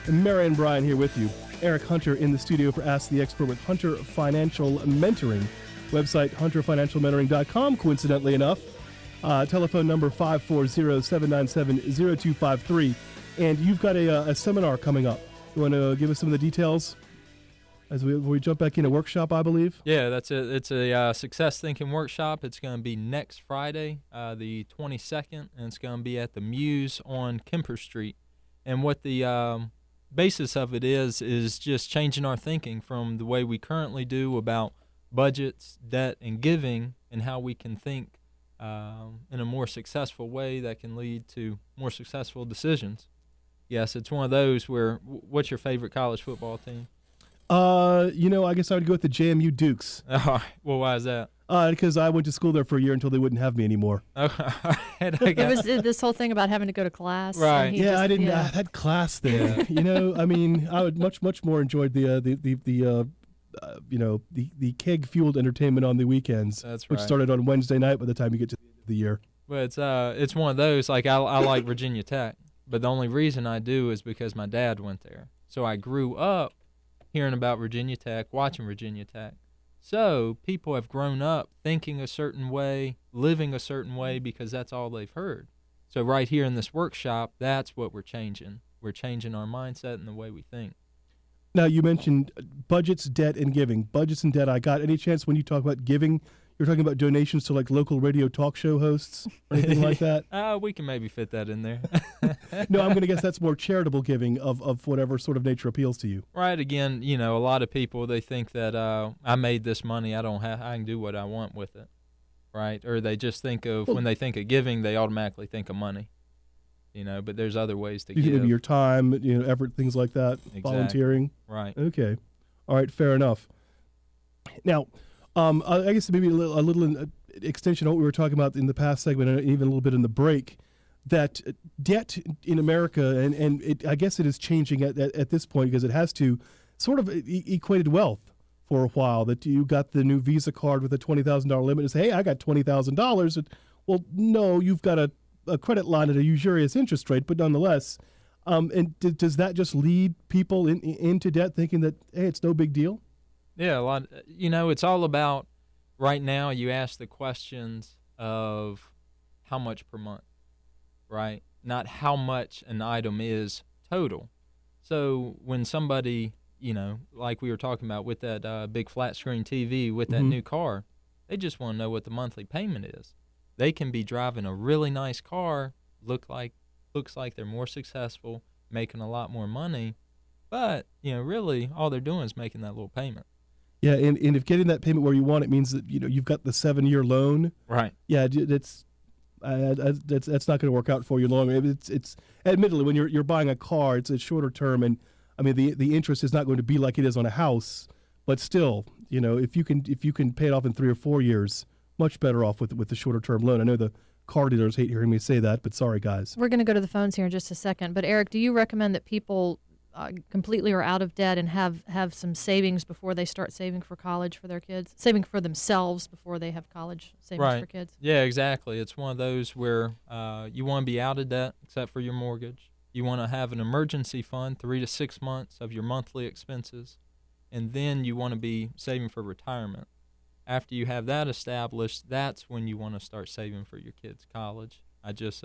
And Mary and Brian here with you. Eric Hunter in the studio for Ask the Expert with Hunter Financial Mentoring. Website, hunterfinancialmentoring.com, coincidentally enough. Telephone number 540-797-0253. And you've got a seminar coming up. You want to give us some of the details as we jump back in a workshop, I believe? Yeah, that's it. It's a success thinking workshop. It's going to be next Friday, the 22nd, and it's going to be at the Muse on Kemper Street. And what the basis of it is just changing our thinking from the way we currently do about budgets, debt, and giving, and how we can think in a more successful way that can lead to more successful decisions. Yes, it's one of those where, what's your favorite college football team? I guess I would go with the JMU Dukes. Well, why is that? Because I went to school there for a year until they wouldn't have me anymore. It was this whole thing about having to go to class. Right. Yeah, I didn't. I had class there. I would much more enjoyed the keg-fueled entertainment on the weekends. That's right. Which started on Wednesday night by the time you get to the end of the year. But it's one of those, like I like Virginia Tech, but the only reason I do is because my dad went there. So I grew up hearing about Virginia Tech, watching Virginia Tech. So people have grown up thinking a certain way, living a certain way, because that's all they've heard. So right here in this workshop, that's what we're changing. We're changing our mindset and the way we think. Now, you mentioned budgets, debt, and giving. Budgets and debt, I got. Any chance when you talk about giving, you're talking about donations to like local radio talk show hosts or anything like that? We can maybe fit that in there. No, I'm going to guess that's more charitable giving of whatever sort of nature appeals to you. Right. Again, a lot of people, they think that I made this money, I can do what I want with it. Right. Or they just think of, when they think of giving, they automatically think of money. But there's other ways to give. Maybe your time, effort, things like that, Exactly. volunteering. Right. Okay. All right, fair enough. Now, I guess maybe a little extension of what we were talking about in the past segment, and even a little bit in the break, that debt in America, and I guess it is changing at this point because it has to, sort of equated wealth for a while, that you got the new Visa card with a $20,000 limit and say, hey, I got $20,000. Well, no, you've got a credit line at a usurious interest rate, but nonetheless, and does that just lead people into debt thinking that, hey, it's no big deal? Yeah, a lot. It's all about, right now you ask the questions of how much per month, right? Not how much an item is total. So when somebody, like we were talking about with that big flat screen TV, with that new car, they just want to know what the monthly payment is. They can be driving a really nice car, looks like they're more successful, making a lot more money, but really all they're doing is making that little payment. Yeah, and if getting that payment where you want it means that you've got the 7-year loan, right? Yeah, that's not going to work out for you long. It's admittedly, when you're buying a car, it's a shorter term, and I mean the interest is not going to be like it is on a house, but still, if you can pay it off in 3 or 4 years, much better off with the shorter term loan. I know the car dealers hate hearing me say that, but sorry, guys. We're going to go to the phones here in just a second. But Eric, do you recommend that people completely are out of debt and have some savings before they start saving for college for their kids, saving for themselves before they have college savings for kids? Yeah, exactly. It's one of those where you want to be out of debt except for your mortgage. You want to have an emergency fund, 3 to 6 months of your monthly expenses, and then you want to be saving for retirement. After you have that established, that's when you want to start saving for your kids' college. I just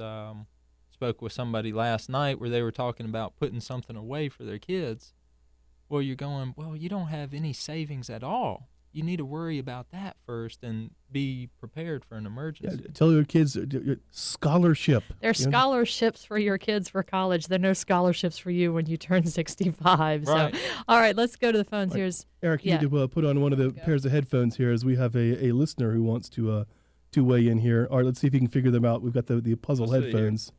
spoke with somebody last night where they were talking about putting something away for their kids. Well, you're going, well, you don't have any savings at all. You need to worry about that first and be prepared for an emergency. Yeah, tell your kids scholarship. There's scholarships for your kids for college. There are no scholarships for you when you turn 65. Right. So, all right, let's go to the phones. Right. Here's Eric, you need to put on one of the pairs of headphones here, as we have a listener who wants to weigh in here. All right, let's see if you can figure them out. We've got the puzzle headphones.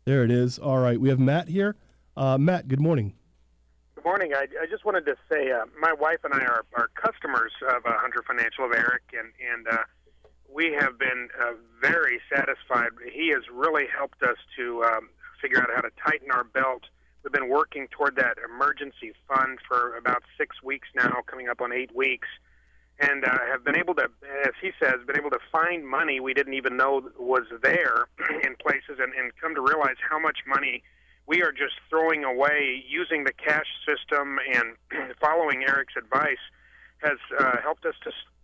There it is. All right, we have Matt here. Matt, good morning. Good morning. I just wanted to say my wife and I are customers of Hunter Financial, of Eric, and we have been very satisfied. He has really helped us to figure out how to tighten our belt. We've been working toward that emergency fund for about 6 weeks now, coming up on 8 weeks, and have been able to, as he says, been able to find money we didn't even know was there in places, and come to realize how much money we are just throwing away. Using the cash system and following Eric's advice has helped us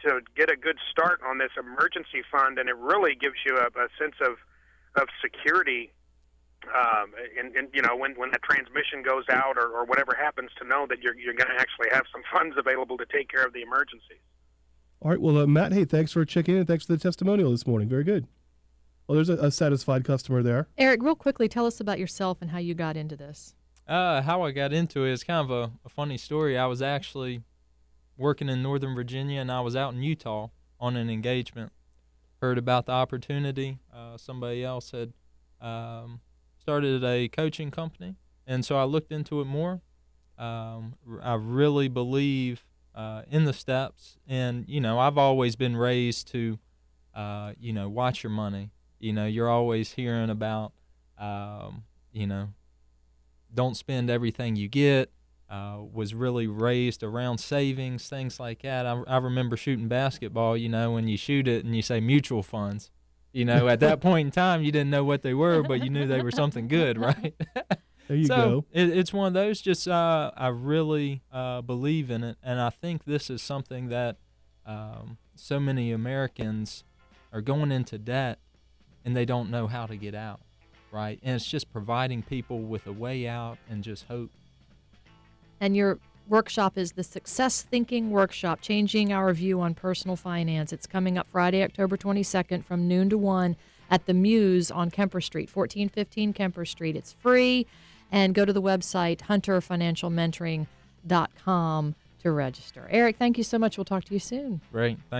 to get a good start on this emergency fund, and it really gives you a sense of security. And you know, when that transmission goes out or whatever happens, to know that you're going to actually have some funds available to take care of the emergencies. All right. Well, Matt, hey, thanks for checking in. Thanks for the testimonial this morning. Very good. Well, there's a satisfied customer there. Eric, real quickly, tell us about yourself and how you got into this. How I got into it is kind of a funny story. I was actually working in Northern Virginia, and I was out in Utah on an engagement. Heard about the opportunity. Somebody else had started a coaching company, and so I looked into it more. I really believe in the steps, and you know, I've always been raised to you know, watch your money. You know, you're always hearing about you know, don't spend everything you get. Was really raised around savings, things like that. I remember shooting basketball, you know, when you shoot it and you say mutual funds. You know, at that point in time, you didn't know what they were, but you knew they were something good, right? There you go. It's one of those, just I really believe in it, and I think this is something that so many Americans are going into debt, and they don't know how to get out, right? And it's just providing people with a way out and just hope. And your workshop is the Success Thinking Workshop, Changing Our View on Personal Finance. It's coming up Friday, October 22nd from noon to 1 at the Muse on Kemper Street, 1415 Kemper Street. It's free. And go to the website, hunterfinancialmentoring.com, to register. Eric, thank you so much. We'll talk to you soon. Great.